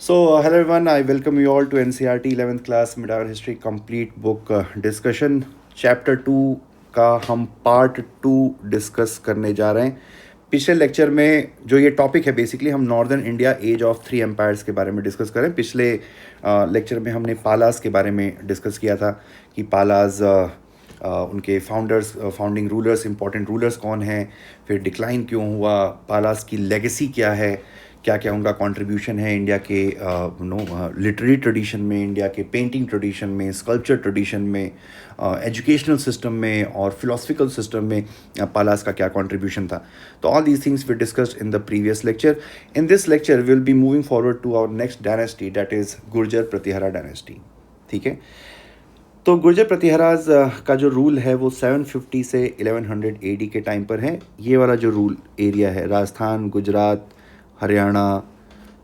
Hello everyone. I welcome you all to NCRT 11th class Mid-Hour History Complete Book Discussion. Chapter 2 का हम part 2 discuss करने जा रहे हैं. पिछले लेक्चर में जो ये टॉपिक है बेसिकली हम northern India age of three empires के बारे में डिस्कस करें. पिछले लेक्चर में हमने पालास के बारे में डिस्कस किया था कि पालास उनके फाउंडिंग रूलर्स, इंपॉर्टेंट रूलर्स कौन हैं, फिर डिक्लाइन क्यों हुआ, पालास की लेगेसी क्या है, क्या क्या उनका कंट्रीब्यूशन है इंडिया के लिटरेरी ट्रेडिशन में, इंडिया के पेंटिंग ट्रेडिशन में, स्कल्पचर ट्रेडिशन में, एजुकेशनल सिस्टम में और फिलोसफिकल सिस्टम में पालास का क्या कंट्रीब्यूशन था. तो all these things we discussed in the previous lecture. In this lecture will be moving forward to our next dynasty, that is Gurjara Pratihara dynasty. ठीक है. तो गुर्जर प्रतिहाराज का जो रूल है वो 750 से 1100 एडी के टाइम पर है. ये वाला जो रूल एरिया है, राजस्थान, गुजरात, हरियाणा,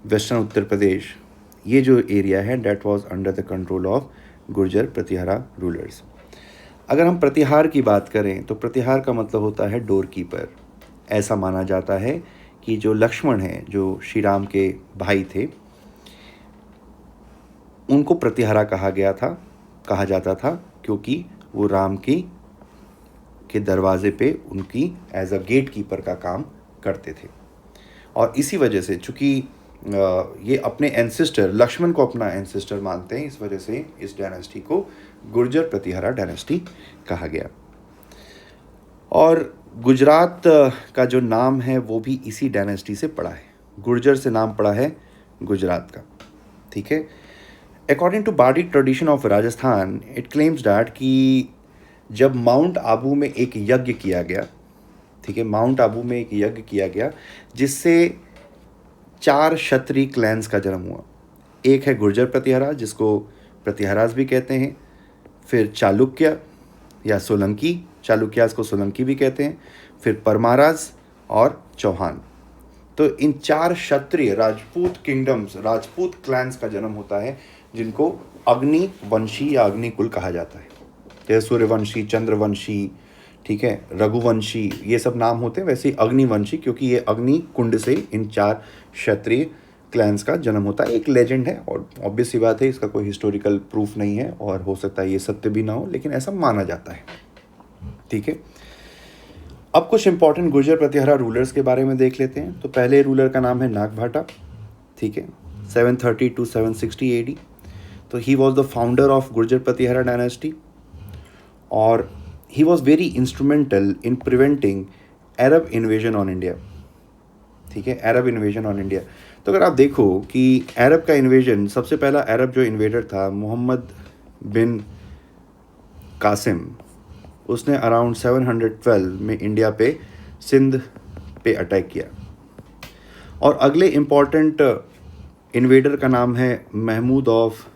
वेस्टर्न उत्तर प्रदेश, ये जो एरिया है that was under the control of Gurjara Pratihara rulers. अगर हम प्रतिहार की बात करें तो प्रतिहार का मतलब होता है डोर कीपर. ऐसा माना जाता है कि जो लक्ष्मण हैं, जो श्री राम के भाई थे, उनको प्रतिहारा कहा जाता था क्योंकि वो राम के दरवाजे पे उनकी एज अ गेट कीपर का काम करते थे. और इसी वजह से चूँकि ये अपने एंसेस्टर लक्ष्मण को अपना एंसेस्टर मानते हैं, इस वजह से इस डायनेस्टी को गुर्जर प्रतिहारा डायनेस्टी कहा गया. और गुजरात का जो नाम है वो भी इसी डायनेस्टी से पड़ा है. गुर्जर से नाम पड़ा है गुजरात का. ठीक है. According to bardic tradition of Rajasthan, it claims that कि जब माउंट आबू में एक यज्ञ किया गया, ठीक है, माउंट आबू में एक यज्ञ किया गया जिससे 4 क्षत्रिय क्लैंस का जन्म हुआ. एक है गुर्जर प्रतिहाराज, जिसको प्रतिहाराज भी कहते हैं. फिर चालुक्य या सोलंकी, चालुक्यास को सोलंकी भी कहते हैं. फिर परमाराज और चौहान. तो इन 4 क्षत्रिय राजपूत किंगडम्स, राजपूत क्लैंस का जन्म होता है जिनको अग्नि वंशी या अग्निकुल कहा जाता है. जैसे सूर्यवंशी, चंद्रवंशी, ठीक है, रघुवंशी, ये सब नाम होते हैं. वैसे अग्निवंशी, क्योंकि ये अग्नि कुंड से इन 4 क्षत्रिय क्लैंस का जन्म होता है. एक लेजेंड है और ऑब्वियस सी बात है, इसका कोई हिस्टोरिकल प्रूफ नहीं है और हो सकता है ये सत्य भी ना हो, लेकिन ऐसा माना जाता है. ठीक है. अब कुछ इंपॉर्टेंट गुर्जर प्रतिहारा रूलर्स के बारे में देख लेते हैं. तो पहले रूलर का नाम है नागभाटा. ठीक है. 730 टू 760 एडी. तो he was the founder of Gurjara Pratihara dynasty और he was very instrumental in preventing Arab invasion on India. ठीक है, अरब इन्वेजन ऑन इंडिया. तो अगर आप देखो कि अरब का इन्वेजन, सबसे पहला अरब जो इन्वेडर था मोहम्मद बिन कासिम, उसने अराउंड 712 में इंडिया पे सिंध पे अटैक किया. और अगले इम्पॉर्टेंट इन्वेडर का नाम है महमूद ऑफ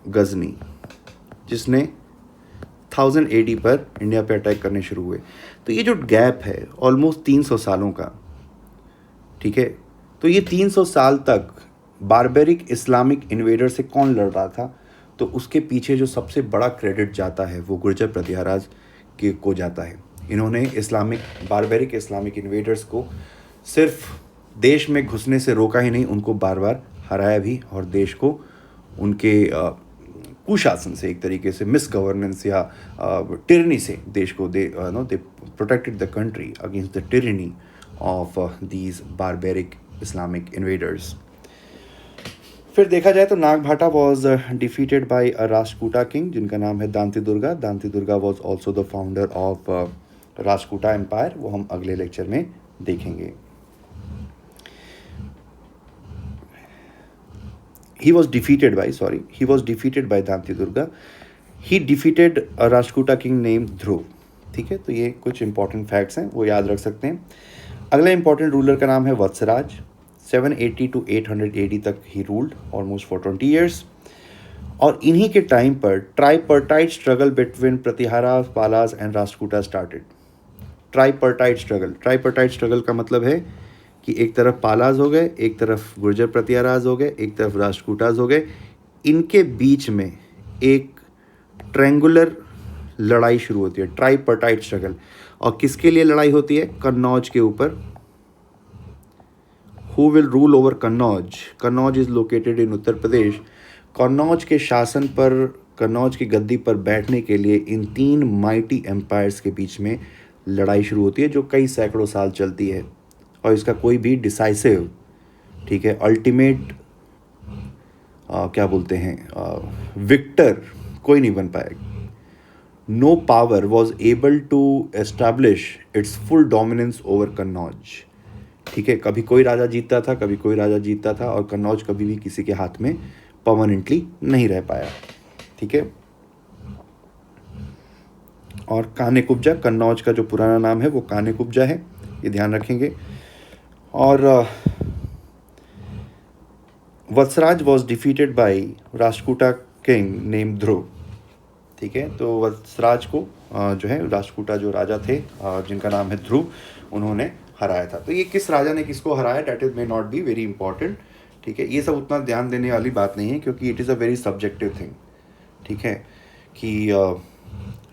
गजनी, जिसने 1000 एडी पर इंडिया पे अटैक करने शुरू हुए. तो ये जो गैप है ऑलमोस्ट 300 सालों का, ठीक है, तो ये 300 साल तक बारबेरिक इस्लामिक इन्वेडर से कौन लड़ रहा था, तो उसके पीछे जो सबसे बड़ा क्रेडिट जाता है वो गुर्जर प्रतिहाराज को जाता है. इन्होंने बारबेरिक इस्लामिक इन्वेडर्स को सिर्फ देश में घुसने से रोका ही नहीं, उनको बार बार हराया भी और देश को उनके कुशासन से, एक तरीके से मिस गवर्नेंस या टिरनी से देश को they protected the country against the tyranny of these barbaric Islamic invaders. फिर देखा जाए तो Nagabhata was defeated by a Rashtrakuta king जिनका नाम है Dantidurga. Dantidurga was also the founder of Rashtrakuta empire. वो हम अगले लेक्चर में देखेंगे. He was defeated by Danti Durga. He defeated a Rashtrakuta king named Dhruv. ठीक है. तो ये कुछ इंपॉर्टेंट फैक्ट्स हैं, वो याद रख सकते हैं. अगला इंपॉर्टेंट रूलर का नाम है वत्सराज. 780 टू 800 एडी तक he ruled almost for 20 years. और इन्हीं के टाइम पर tripartite struggle between Pratihara, Palas and Rashtrakuta started. Tripartite struggle का मतलब है कि एक तरफ पालाज हो गए, एक तरफ गुर्जर प्रतिहाराज हो गए, एक तरफ राष्ट्रकूटाज हो गए. इनके बीच में एक ट्रायंगुलर लड़ाई शुरू होती है, ट्राइपर्टाइट स्ट्रगल. और किसके लिए लड़ाई होती है? कन्नौज के ऊपर who will rule over Kannauj? Kannauj is located in Uttar Pradesh. Kannauj के शासन पर, कन्नौज की गद्दी पर बैठने के लिए इन 3 माइटी एम्पायर्स के बीच में लड़ाई शुरू होती है, जो कई सैकड़ों साल चलती है, और इसका कोई भी डिसाइसिव, ठीक है, अल्टीमेट क्या बोलते हैं, विक्टर कोई नहीं बन पाएगा। No power was able to establish its full dominance over Kannauj. ठीक है, कभी कोई राजा जीतता था, कभी कोई राजा जीतता था, और कन्नौज कभी भी किसी के हाथ में परमानेंटली नहीं रह पाया। ठीक है, और काने कुब्जा, कन्नौज का जो पुराना नाम है वो काने कुब्जा है, ये ध्यान रखेंगे। और Vatsaraja was defeated by Rashtrakuta king name Dhruva. ठीक है, तो वत्सराज को जो है राष्ट्रकूटा जो राजा थे जिनका नाम है ध्रुव, उन्होंने हराया था। तो ये किस राजा ने किसको हराया, that is may not be very important. ठीक है, ये सब उतना ध्यान देने वाली बात नहीं है, क्योंकि it is a very subjective thing. ठीक है, कि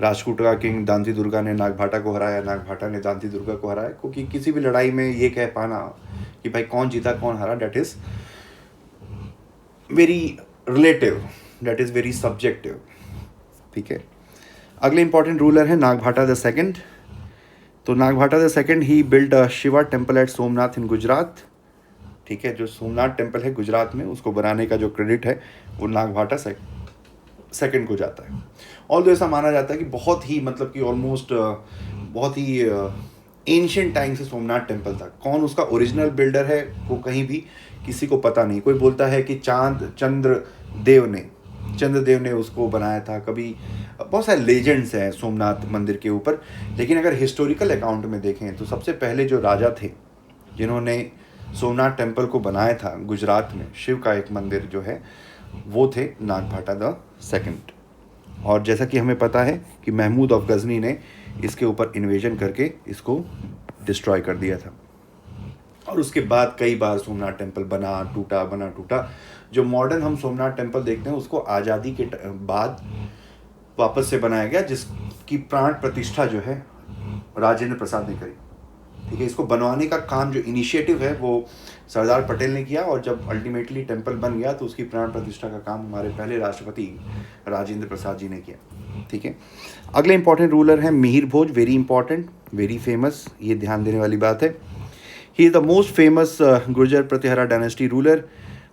राष्ट्रकूट का किंग दांती दुर्गा ने नागभाटा को हराया, नागभाटा ने दांती दुर्गा को हराया, क्योंकि किसी भी लड़ाई में ये कह पाना कि भाई कौन जीता कौन हारा, that is very relative, that is very subjective. ठीक है, अगले इंपॉर्टेंट रूलर है नागभाटा द सेकंड। तो Nagabhata the second he build a Shiva temple at Somnath in Gujarat. ठीक है, जो सोमनाथ टेम्पल है गुजरात में, उसको बनाने का जो क्रेडिट है वो नागभाटा सेकंड को जाता है। और तो ऐसा माना जाता है कि बहुत ही, मतलब कि ऑलमोस्ट बहुत ही एंशियंट टाइम से सोमनाथ टेम्पल था। कौन उसका ओरिजिनल बिल्डर है वो कहीं भी किसी को पता नहीं। कोई बोलता है कि चंद्रदेव ने उसको बनाया था, कभी बहुत सारे लेजेंड्स हैं सोमनाथ मंदिर के ऊपर। लेकिन अगर हिस्टोरिकल अकाउंट में देखें तो सबसे पहले जो राजा थे जिन्होंने सोमनाथ टेम्पल को बनाया था गुजरात में, शिव का एक मंदिर जो है, वो थे नागभाटा द सेकंड। और जैसा कि हमें पता है कि महमूद ऑफ गजनी ने इसके ऊपर इन्वेजन करके इसको डिस्ट्रॉय कर दिया था। और उसके बाद कई बार सोमनाथ टेम्पल बना टूटा। जो मॉडर्न हम सोमनाथ टेम्पल देखते हैं उसको आज़ादी के बाद वापस से बनाया गया, जिसकी प्राण प्रतिष्ठा जो है राजेंद्र प्रसाद ने करी। ठीक है, इसको बनवाने का काम जो इनिशिएटिव है वो सरदार पटेल ने किया, और जब अल्टीमेटली टेम्पल बन गया तो उसकी प्राण प्रतिष्ठा का काम हमारे पहले राष्ट्रपति राजेंद्र प्रसाद जी ने किया। ठीक है, अगले इंपॉर्टेंट रूलर है Mihir Bhoj, very important, very famous, ये ध्यान देने वाली बात है। He is the most famous Gurjara Pratihara dynasty ruler,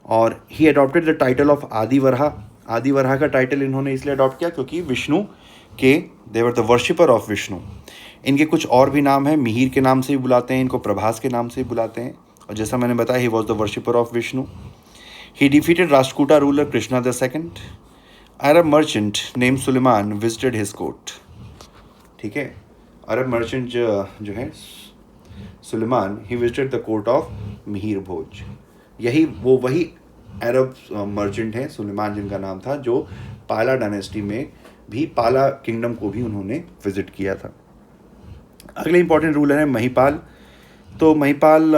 और he adopted the title of Adivaraha. Adivaraha का टाइटल इन्होंने इसलिए अडॉप्ट किया क्योंकि विष्णु के, they were the worshipper of Vishnu. इनके कुछ और भी नाम हैं, मिहिर के नाम से भी बुलाते हैं इनको, प्रभास के नाम से भी बुलाते हैं, और जैसा मैंने बताया he was the worshipper of Vishnu. He defeated Rashtrakuta ruler Krishna the second. Arab merchant name Sulaiman visited his court. ठीक है, अरब मर्चेंट जो है Sulaiman, he visited the court of Mihir Bhoj. वही अरब मर्चेंट हैं सुलेमान जिनका नाम था, जो पाला डायनेस्टी में भी, पाला किंगडम को भी उन्होंने विजिट किया था। अगले इंपॉर्टेंट रूलर है महिपाल। तो महिपाल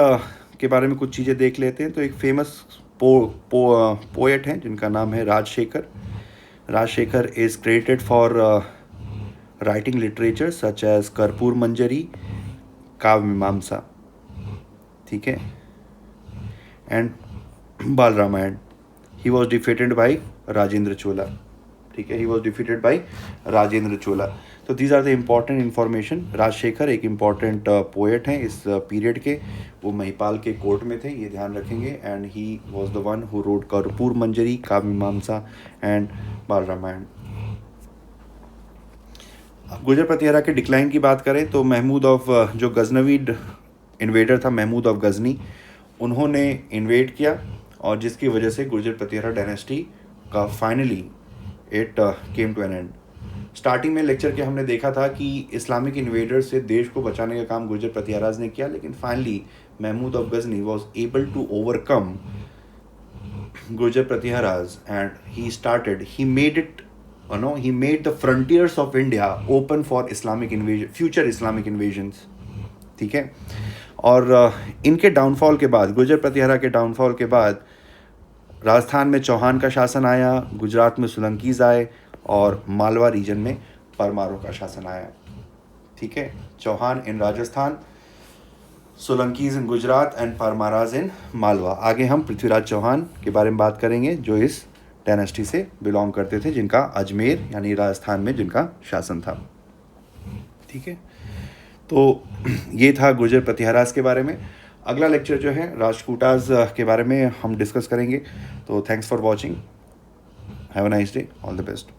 के बारे में कुछ चीज़ें देख लेते हैं। तो एक फेमस पोएट हैं जिनका नाम है Rajashekhara. Rajashekhara is credited for writing literature such as Karpuramanjari, Kavya Mimamsa, ठीक है, and Bal Ramayana. He was defeated by Rajendra Chola. ठीक है, he was defeated by Rajendra Chola. तो these are the important information. Rajashekhara एक इम्पॉर्टेंट पोएट हैं इस पीरियड के, वो महिपाल के कोर्ट में थे, ये ध्यान रखेंगे। And he was the one who wrote कर्पूर मंजरी, काव्य मीमांसा एंड बाल रामायण। गुर्जर प्रतिहारा के डिक्लाइन की बात करें तो महमूद ऑफ, जो गजनवी इन्वेडर था महमूद ऑफ गजनी, उन्होंने इन्वेड किया, और जिसकी वजह से गुर्जर प्रतिहारा डायनेस्टी का finally it came to an end. Starting में लेक्चर के हमने देखा था कि इस्लामिक इन्वेडर से देश को बचाने का काम गुर्जर प्रतिहाराज ने किया, लेकिन finally Mahmud of Ghazni was able to overcome Gurjara Pratiharas, and he made it, he made the frontiers of India open for Islamic invasion, future Islamic invasions। ठीक है, और इनके डाउनफॉल के बाद, गुर्जर प्रतिहारा के डाउनफॉल के बाद, राजस्थान में चौहान का शासन आया, गुजरात में सोलंकीज आए, और मालवा रीजन में परमारों का शासन आया। ठीक है, चौहान इन राजस्थान, सोलंकीज इन गुजरात एंड परमाराज इन मालवा। आगे हम पृथ्वीराज चौहान के बारे में बात करेंगे जो इस डायनेस्टी से बिलोंग करते थे, जिनका अजमेर यानी राजस्थान में जिनका शासन था। ठीक है, तो ये था गुर्जर प्रतिहारास के बारे में। अगला लेक्चर जो है राष्ट्रकूटाज के बारे में हम डिस्कस करेंगे। तो thanks for watching, have a nice day, all the best.